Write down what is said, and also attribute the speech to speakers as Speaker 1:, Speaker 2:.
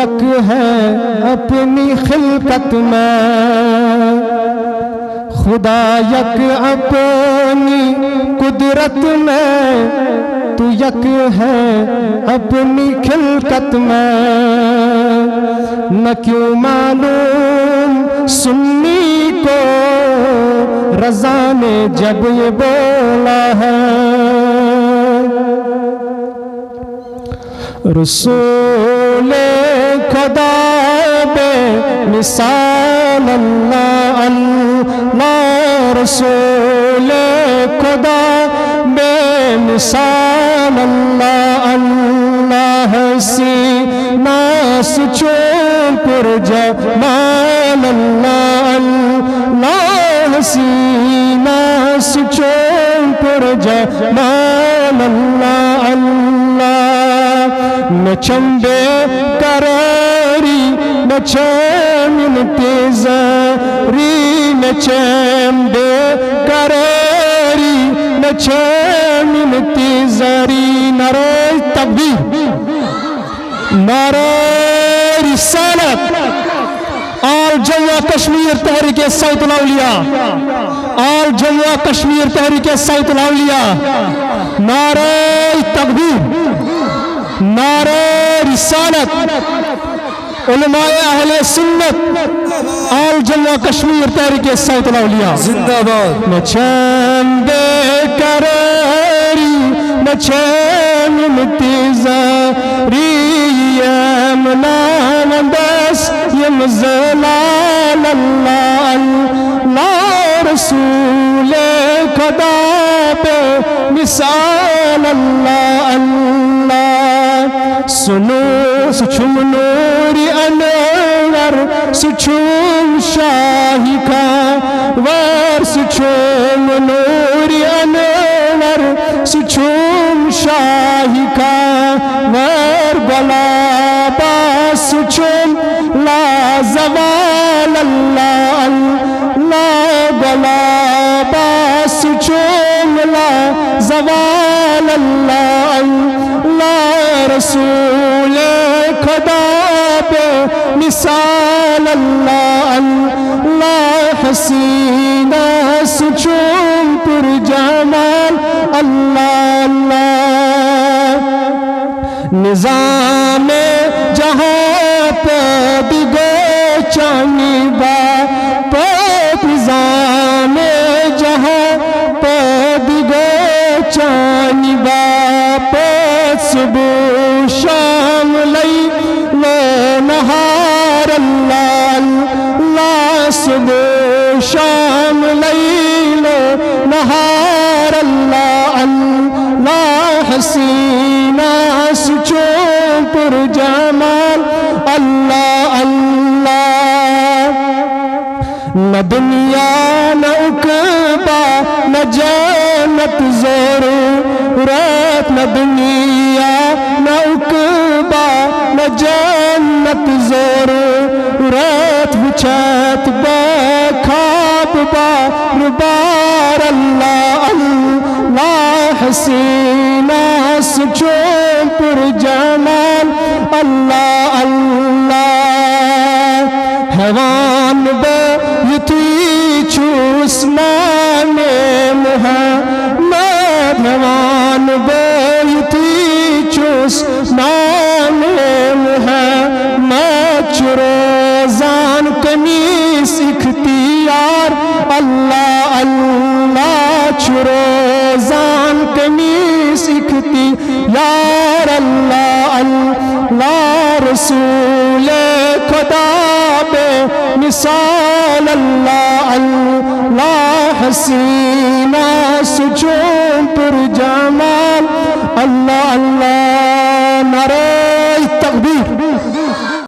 Speaker 1: یک ہے اپنی خلقت میں، خدا یک اپنی قدرت میں، تو یک ہے اپنی خلقت میں۔ نہ کیوں معلوم سنی کو رضا نے جب یہ بولا ہے، رسول خدا بے مثال اللہ اللہ، رسول خدا بے مثال اللہ اللہ، سینہ سچون پر جمال اللہ اللہ، سینہ سچون پر جمال اللہ اللہ، نہ چمبے قراری نہ چمن تیزاری، نہ چمبے قراری نہ چمن تیزاری، نعرہ تکبیر، نعرہ رسالت، آل جموں کشمیر تحریک صوت الاولیاء، آل جموں کشمیر تحریک صوت الاولیاء، نعرہ تکبیر، نعرہ رسالت، علماء اہل سنت، آل جموں کشمیر تحریک صوت الاولیاء
Speaker 2: زندہ باد۔
Speaker 1: نہ چمبے قراری نہ چمن تیزاری، یمنان بس یم زلال اللہ اللہ، رسول خدا بے مثال اللہ اللہ، سنو سچم نوری انور، سچم شاہی کا ور، سچم نوری انور، سچم شاہی کا ور، گلابا سچم لا زوال اللہ اللہ، گلابا سچم لا زوال اللہ اللہ، رسول خدا بے مثال اللہ اللہ، حسینہ سچم پر جمال اللہ اللہ، نظام جہاں پہ دیگو چانی با، نظام جہاں پہ دیگو چانی با، صبح شام لیل نہار اللہ اللہ، صبح شام لیل نہار اللہ اللہ، حسینہ سچوں پر جمال اللہ اللہ، نہ دنیا نہ عقبہ نہ جنت ضرورت، نہ دنیا نہ عقبہ نہ جنت ضرورت، وچھت بخواب بار بار اللہ اللہ، حسینہ سچوں پر جمال اللہ اللہ، حیوان بیتی چوسنان محمد، حیوان بیتی چوسنان محمد، چروزان قمیص اختیار اللہ اللہ، چروزان قمیص اختیار اللہ اللہ، رسول خدا بے مثال اللہ اللہ، حسینہ سچوں پر جمال اللہ اللہ۔